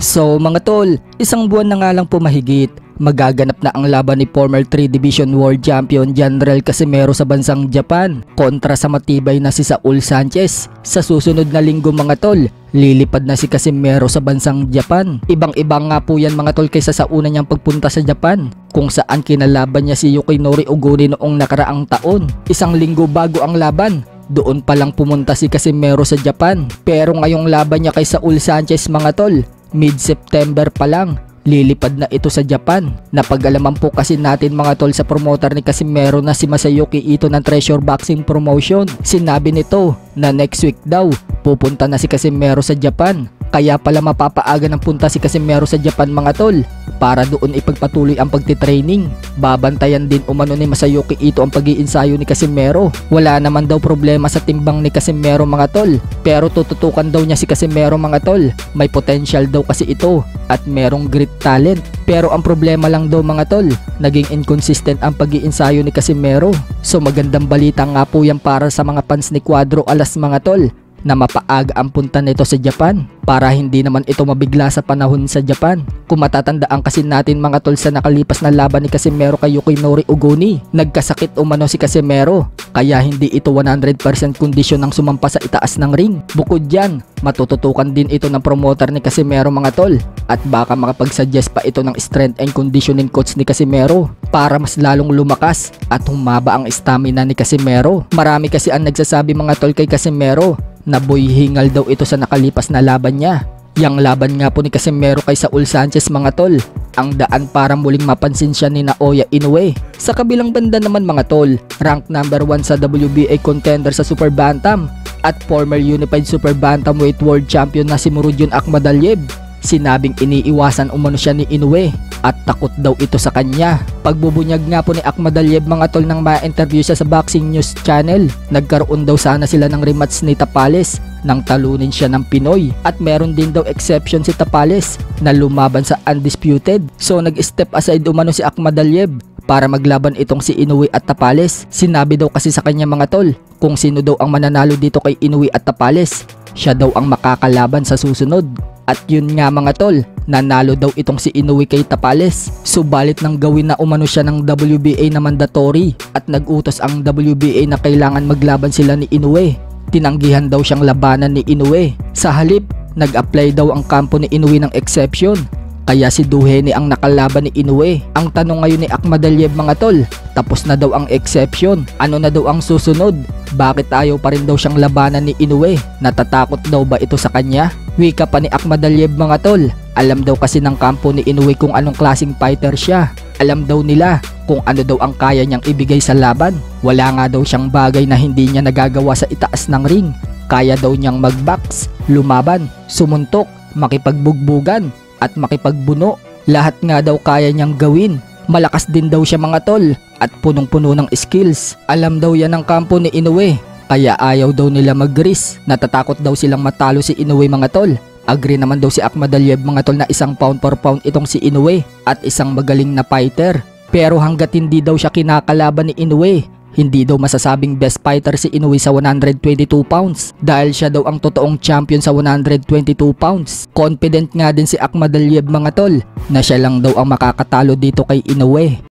So mga tol, isang buwan na nga lang po mahigit, magaganap na ang laban ni former 3 Division World Champion General Casimero sa bansang Japan kontra sa matibay na si Saul Sanchez. Sa susunod na linggo mga tol, lilipad na si Casimero sa bansang Japan. Ibang-ibang nga po yan mga tol kaysa sa una niyang pagpunta sa Japan, kung saan kinalaban niya si Yukinori Oguni noong nakaraang taon. Isang linggo bago ang laban, doon pa lang pumunta si Casimero sa Japan. Pero ngayong laban niya kay Saul Sanchez mga tol, mid-September pa lang, lilipad na ito sa Japan. Napag-alaman po kasi natin mga tol sa promoter ni Casimero na si Masayuki Ito ng Treasure Boxing Promotion. Sinabi nito na next week daw pupunta na si Casimero sa Japan. Kaya pala mapapaaga ng punta si Casimero sa Japan mga tol, para doon ipagpatuloy ang pagtitraining. Babantayan din umano ni Masayuki Ito ang pag-iinsayo ni Casimero. Wala naman daw problema sa timbang ni Casimero mga tol, pero tututukan daw niya si Casimero mga tol. May potential daw kasi ito at merong great talent. Pero ang problema lang daw mga tol, naging inconsistent ang pag-iinsayo ni Casimero. So magandang balita nga po yan para sa mga fans ni Cuadro Alas mga tol, na mapaaga ang punta nito sa Japan para hindi naman ito mabigla sa panahon sa Japan. Kung matatandaan kasi natin mga tol sa nakalipas na laban ni Casimero kay Yukinori Oguni, nagkasakit umano si Casimero kaya hindi ito 100% kondisyon ng sumampa sa itaas ng ring. Bukod dyan, matututukan din ito ng promoter ni Casimero mga tol, at baka makapag-suggest pa ito ng strength and conditioning coach ni Casimero para mas lalong lumakas at humaba ang stamina ni Casimero. Marami kasi ang nagsasabi mga tol kay Casimero na boy hingal daw ito sa nakalipas na laban niya. Yang laban nga po ni Casimero kay Saul Sanchez mga tol, ang daan para muling mapansin siya ni Naoya Inoue. Sa kabilang banda naman mga tol, rank number 1 sa WBA contender sa Super Bantam at former Unified Super Bantamweight World Champion na si Murodjon Akhmadaliev, sinabing iniiwasan umano siya ni Inoue at takot daw ito sa kanya. Pagbubunyag nga po ni Akhmadaliev mga tol nang ma-interview siya sa Boxing News Channel, nagkaroon daw sana sila ng rematch ni Tapales nang talunin siya ng Pinoy, at meron din daw exception si Tapales na lumaban sa undisputed. So nag-step aside umano si Akhmadaliev para maglaban itong si Inoue at Tapales. Sinabi daw kasi sa kanya mga tol, kung sino daw ang mananalo dito kay Inoue at Tapales, siya daw ang makakalaban sa susunod. At yun nga mga tol, nanalo daw itong si Inoue kay Tapales. Subalit nang gawin na umano siya ng WBA na mandatory at nag-utos ang WBA na kailangan maglaban sila ni Inoue, tinanggihan daw siyang labanan ni Inoue. Sa halip, nag-apply daw ang kampo ni Inoue ng exception, kaya si Duhene ang nakalaban ni Inoue. Ang tanong ngayon ni Akhmadaliev mga tol, tapos na daw ang exception, ano na daw ang susunod? Bakit ayaw pa rin daw siyang labanan ni Inoue? Natatakot daw ba ito sa kanya? Wika pa ni Akhmadaliev mga tol, alam daw kasi ng kampo ni Inoue kung anong klaseng fighter siya. Alam daw nila kung ano daw ang kaya niyang ibigay sa laban. Wala nga daw siyang bagay na hindi niya nagagawa sa itaas ng ring. Kaya daw niyang mag-box, lumaban, sumuntok, makipagbugbugan at makipagbuno. Lahat nga daw kaya niyang gawin. Malakas din daw siya mga tol at punong-puno ng skills. Alam daw yan ng kampo ni Inoue, kaya ayaw daw nila mag-risk. Natatakot daw silang matalo si Inoue mga tol. Agree naman daw si Akhmadaliev mga tol na isang pound for pound itong si Inoue at isang magaling na fighter. Pero hanggat hindi daw siya kinakalaban ni Inoue, hindi daw masasabing best fighter si Inoue sa 122 pounds dahil siya daw ang totoong champion sa 122 pounds. Confident nga din si Akhmadaliev mga tol na siya lang daw ang makakatalo dito kay Inoue.